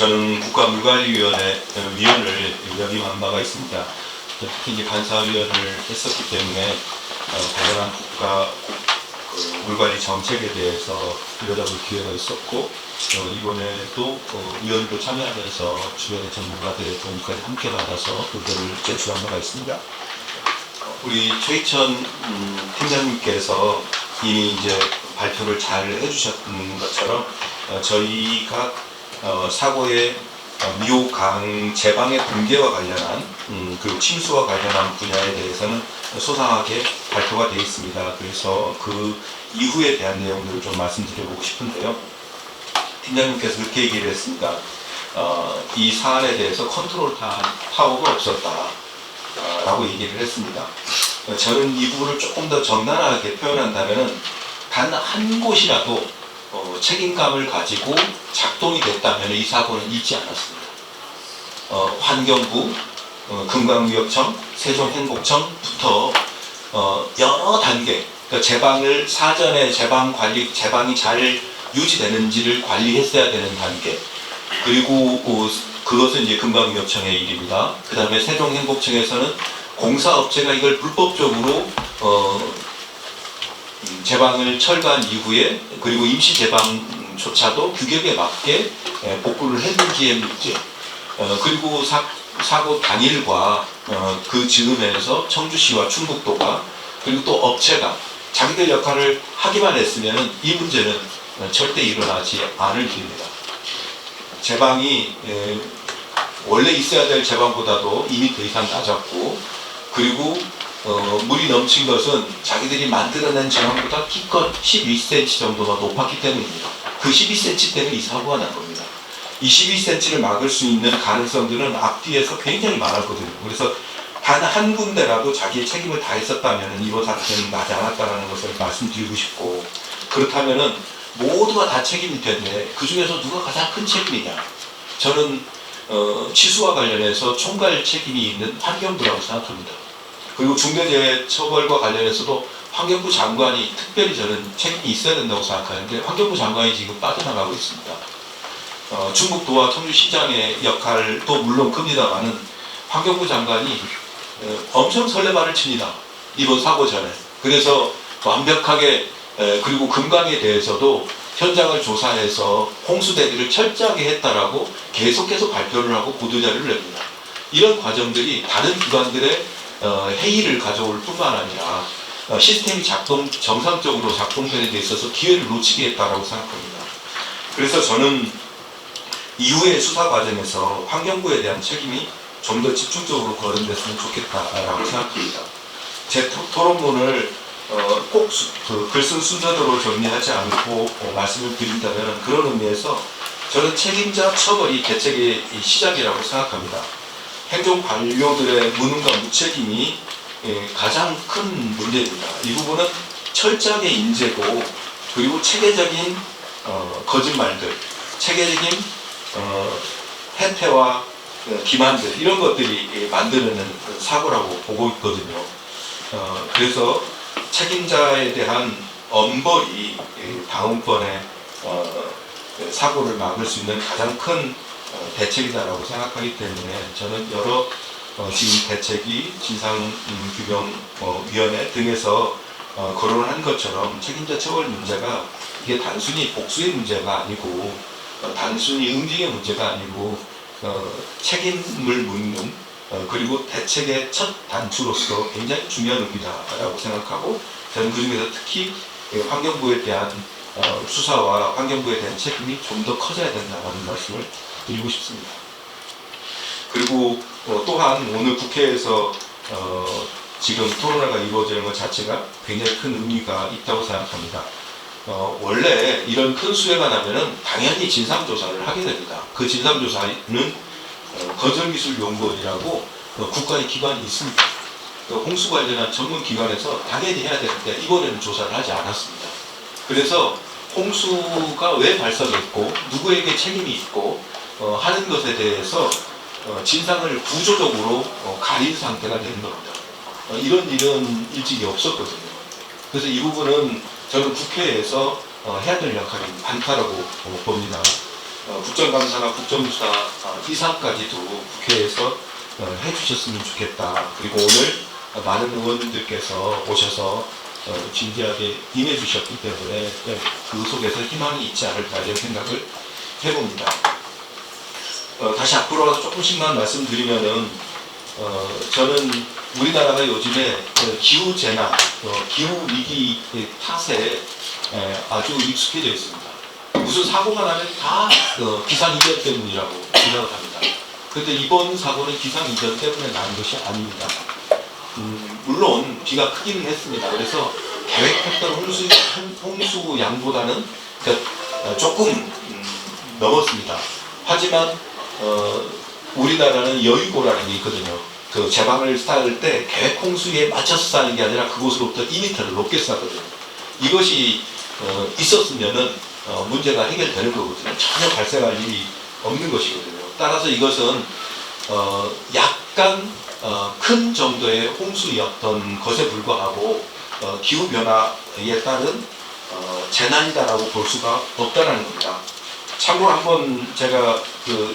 저는 국가물관리위원회 위원을 역임한 바가 있습니다. 특히 이제 간사위원을 했었기 때문에 관련한 국가 물관리 정책에 대해서 들여다볼 기회가 있었고, 이번에도 위원으로 참여하면서 주변의 전문가들의 도움까지 함께 받아서 그거를 제출한 바가 있습니다. 우리 최희천 팀장님께서 이미 이제 발표를 잘 해주셨던 것처럼 저희가 사고의 미호강 제방의 붕괴와 관련한 그리고 침수와 관련한 분야에 대해서는 소상하게 발표가 되어 있습니다. 그래서 그 이후에 대한 내용들을 좀 말씀드려보고 싶은데요. 팀장님께서 그렇게 얘기를 했습니다. 이 사안에 대해서 컨트롤 타워가 없었다 라고 얘기를 했습니다. 저는 이 부분을 조금 더 적나라하게 표현한다면 단 한 곳이라도 책임감을 가지고 작동이 됐다면 이 사고는 있지 않았습니다. 환경부, 금강위협청, 세종행복청부터 여러 단계, 그러니까 제방을 사전에 제방이 잘 유지되는지를 관리했어야 되는 단계, 그리고 그것은 이제 금강위협청의 일입니다. 그 다음에 세종행복청에서는 공사업체가 이걸 불법적으로 제방을 철거한 이후에 그리고 임시 제방조차도 규격에 맞게 복구를 했는지의 문제, 그리고 사고 당일과 그 즈음에서 청주시와 충북도가 그리고 또 업체가 자기들 역할을 하기만 했으면 이 문제는 절대 일어나지 않을 일입니다. 제방이 원래 있어야 될 제방보다도 2m 이상 낮았고, 그리고 물이 넘친 것은 자기들이 만들어낸 제방보다 기껏 12cm 정도가 높았기 때문입니다. 그 12cm 때문에 이 사고가 난 겁니다. 이 12cm를 막을 수 있는 가능성들은 앞뒤에서 굉장히 많았거든요. 그래서 단 한 군데라도 자기의 책임을 다했었다면 이번 사태는 나지 않았다는 것을 말씀드리고 싶고, 그렇다면 모두가 다 책임일 텐데 그 중에서 누가 가장 큰 책임이냐? 저는 치수와 관련해서 총괄 책임이 있는 환경부라고 생각합니다. 그리고 중대재해처벌과 관련해서도 환경부 장관이 특별히 저는 책임이 있어야 된다고 생각하는데 환경부 장관이 지금 빠져나가고 있습니다. 충북도와 청주시장의 역할도 물론 큽니다만은 환경부 장관이 엄청 설레발을 칩니다. 이번 사고 전에. 그래서 완벽하게 그리고 금강에 대해서도 현장을 조사해서 홍수 대비를 철저하게 했다라고 계속해서 발표를 하고 보도자료를 냅니다. 이런 과정들이 다른 기관들의 회의를 가져올 뿐만 아니라 시스템이 정상적으로 작동되는 데 있어서 기회를 놓치게 했다라고 생각합니다. 그래서 저는 이후의 수사 과정에서 환경부에 대한 책임이 좀 더 집중적으로 거론됐으면 좋겠다라고 생각합니다. 제 토론문을 꼭 글쓴 순서대로 정리하지 않고 말씀을 드린다면 그런 의미에서 저는 책임자 처벌이 대책의 시작이라고 생각합니다. 행정관료들의 무능과 무책임이 가장 큰 문제입니다. 이 부분은 철저하게 인재고, 그리고 체계적인 거짓말들, 체계적인 해태와 기만들, 이런 것들이 만드는 사고라고 보고 있거든요. 그래서 책임자에 대한 엄벌이 다음번에 사고를 막을 수 있는 가장 큰 대책이다라고 생각하기 때문에 저는 여러 지금 대책이 진상규명위원회 등에서 거론을 한 것처럼 책임자 처벌 문제가 이게 단순히 복수의 문제가 아니고 단순히 응징의 문제가 아니고 책임을 묻는 그리고 대책의 첫 단추로서 굉장히 중요한 의미다라고 생각하고, 저는 그중에서 특히 환경부에 대한 수사와 환경부에 대한 책임이 좀 더 커져야 된다는 말씀을 드리고 싶습니다. 그리고 또한 오늘 국회에서 지금 토론회가 이루어지는 것 자체가 굉장히 큰 의미가 있다고 생각합니다. 원래 이런 큰 수해가 나면은 당연히 진상조사를 하게 됩니다. 그 진상조사는 건설기술연구원이라고 국가의 기관이 있습니다. 홍수 관련한 전문기관에서 당연히 해야 되는데 이번에는 조사를 하지 않았습니다. 그래서 홍수가 왜 발생했고 누구에게 책임이 있고 하는 것에 대해서 진상을 구조적으로 가린 상태가 되는 겁니다. 이런 일은 일찍이 없었거든요. 그래서 이 부분은 저는 국회에서 해야 될 역할이 많다라고 봅니다. 국정감사나 국정수사 이상까지도 국회에서 해주셨으면 좋겠다. 그리고 오늘 많은 의원님들께서 오셔서 진지하게 임해 주셨기 때문에 그 속에서 희망이 있지 않을까 이런 생각을 해봅니다. 다시 앞으로 조금씩만 말씀드리면은 저는 우리나라가 요즘에 기후 재난, 기후 위기 탓에 아주 익숙해져 있습니다. 무슨 사고가 나면 다 기상이변 때문이라고 생각을 합니다. 그런데 이번 사고는 기상이변 때문에 난 것이 아닙니다. 물론 비가 크기는 했습니다. 그래서 계획했던 홍수 양보다는 조금 넘었습니다. 하지만 우리나라는 여유고라는 게 있거든요. 그 제방을 쌓을 때 계획 홍수에 맞춰서 쌓는 게 아니라 그곳으로부터 2m를 높게 쌓거든요. 이것이 있었으면은 문제가 해결되는 거거든요. 전혀 발생할 일이 없는 것이거든요. 따라서 이것은 약간 큰 정도의 홍수였던 것에 불과하고 기후변화에 따른 재난이다라고 볼 수가 없다는 겁니다. 참고로 한번 제가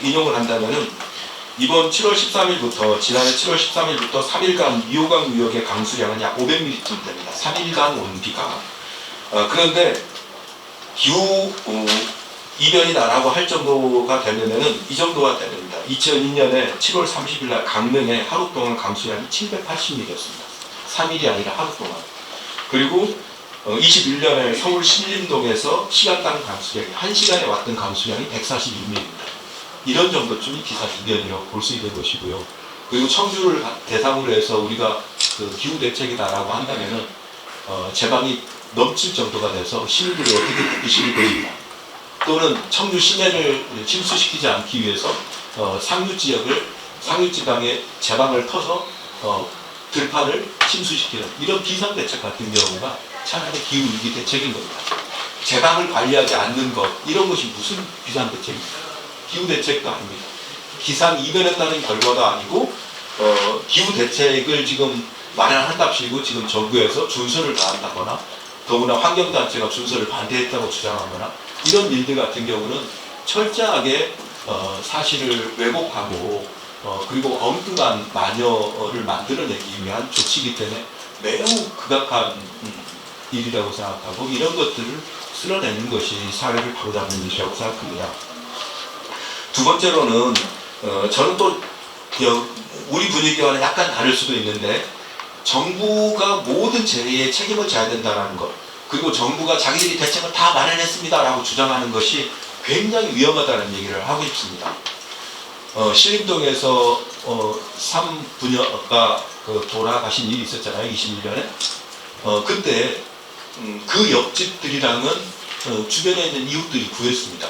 인용을 한다면은 이번 7월 13일부터 지난해 7월 13일부터 3일간 미호강 유역의 강수량은 약 500mm쯤 됩니다. 3일간 온 비가. 그런데 기후 이변이다라고 할 정도가 되면은 이 정도가 됩니다. 2002년에 7월 30일 날 강릉에 하루 동안 강수량이 780mm였습니다. 3일이 아니라 하루 동안. 그리고 21년에 서울 신림동에서 시간당 강수량이 1시간에 왔던 강수량이 142mm입니다. 이런 정도쯤이 기상이변이라고 볼 수 있는 것이고요. 그리고 청주를 대상으로 해서 우리가 기후 대책이다라고 한다면은 제방이 넘칠 정도가 돼서 시민들이 어떻게 의식이 보입니다. 또는 청주 시내를 침수시키지 않기 위해서 상류 지방의 제방을 터서 들판을 침수시키는 이런 비상 대책 같은 경우가 차라리 기후 위기 대책인 겁니다. 제방을 관리하지 않는 것 이런 것이 무슨 비상 대책입니까? 기후 대책도 아닙니다. 기상 이변에 따른 결과도 아니고 기후 대책을 지금 마련한답시고 지금 정부에서 준서를 다한다거나 더구나 환경단체가 준서를 반대했다고 주장하거나 이런 일들 같은 경우는 철저하게 사실을 왜곡하고 그리고 엉뚱한 마녀를 만들어내기 위한 조치이기 때문에 매우 극악한 일이라고 생각하고 이런 것들을 쓸어내는 것이 사회를 바로잡는 것이라고 생각합니다. 두 번째로는 저는 또 우리 분위기와는 약간 다를 수도 있는데 정부가 모든 재해에 책임을 져야 된다는 것 그리고 정부가 자기들이 대책을 다 마련했습니다라고 주장하는 것이 굉장히 위험하다는 얘기를 하고 싶습니다. 신림동에서 3부녀가 돌아가신 일이 있었잖아요. 21년에. 그때 그 옆집들이랑은 주변에 있는 이웃들이 구했습니다.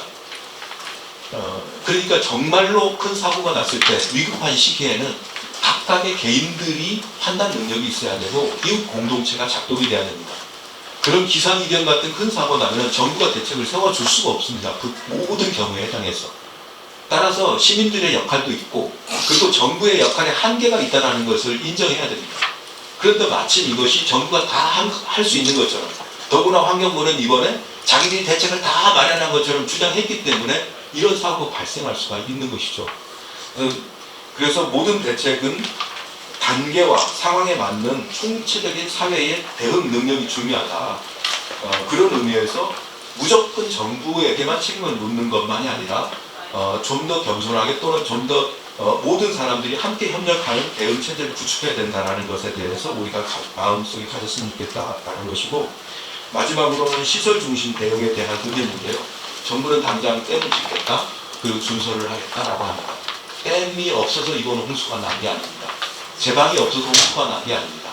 그러니까 정말로 큰 사고가 났을 때 위급한 시기에는 각각의 개인들이 판단 능력이 있어야 되고 이웃 공동체가 작동이 돼야 됩니다. 그런 기상이변 같은 큰 사고 나면 정부가 대책을 세워줄 수가 없습니다. 그 모든 경우에 해당해서. 따라서 시민들의 역할도 있고 그리고 정부의 역할에 한계가 있다는 것을 인정해야 됩니다. 그런데 마침 이것이 정부가 다 할 수 있는 것처럼 더구나 환경부는 이번에 자기들이 대책을 다 마련한 것처럼 주장했기 때문에 이런 사고가 발생할 수가 있는 것이죠. 그래서 모든 대책은 단계와 상황에 맞는 총체적인 사회의 대응 능력이 중요하다. 그런 의미에서 무조건 정부에게만 책임을 묻는 것만이 아니라 좀 더 겸손하게 또는 좀 더 모든 사람들이 함께 협력하는 대응 체제를 구축해야 된다는 것에 대해서 우리가 마음속에 가졌으면 좋겠다라는 것이고 마지막으로는 시설 중심 대응에 대한 의견인데요. 정부는 당장 댐을 짓겠다 그리고 준설을 하겠다라고 합니다. 댐이 없어서 이번 홍수가 난 게 아닙니다. 제방이 없어서 홍수가 난 게 아닙니다.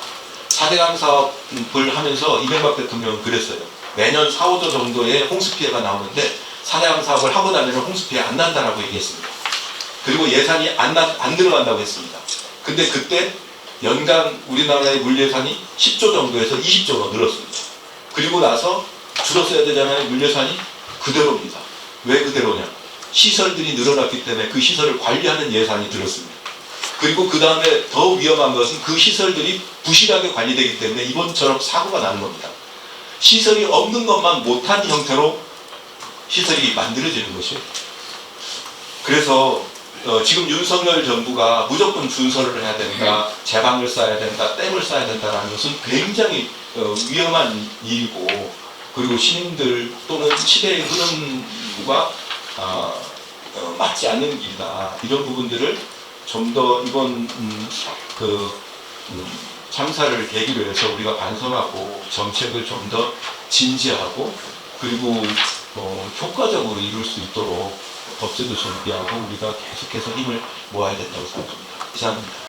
4대강 사업을 하면서 이명박 대통령은 그랬어요. 매년 4, 5조 정도의 홍수 피해가 나오는데 4대강 사업을 하고 나면 홍수 피해 안 난다라고 얘기했습니다. 그리고 예산이 안 들어간다고 했습니다. 근데 그때 연간 우리나라의 물예산이 10조 정도에서 20조로 늘었습니다. 그리고 나서 줄었어야 되잖아요. 물예산이 그대로입니다. 왜 그대로냐? 시설들이 늘어났기 때문에 그 시설을 관리하는 예산이 들었습니다. 그리고 그 다음에 더 위험한 것은 그 시설들이 부실하게 관리되기 때문에 이번처럼 사고가 나는 겁니다. 시설이 없는 것만 못한 형태로 시설이 만들어지는 것이에요. 그래서 지금 윤석열 정부가 무조건 준서를 해야 된다, 제방을 쌓아야 된다, 댐을 쌓아야 된다라는 것은 굉장히 위험한 일이고, 그리고 시민들 또는 시대의 흐름과 맞지 않는 길이다. 이런 부분들을 좀 더 이번 참사를 계기로 해서 우리가 반성하고 정책을 좀 더 진지하고 그리고 효과적으로 이룰 수 있도록 법제도 준비하고 우리가 계속해서 힘을 모아야 된다고 생각합니다. 이상입니다.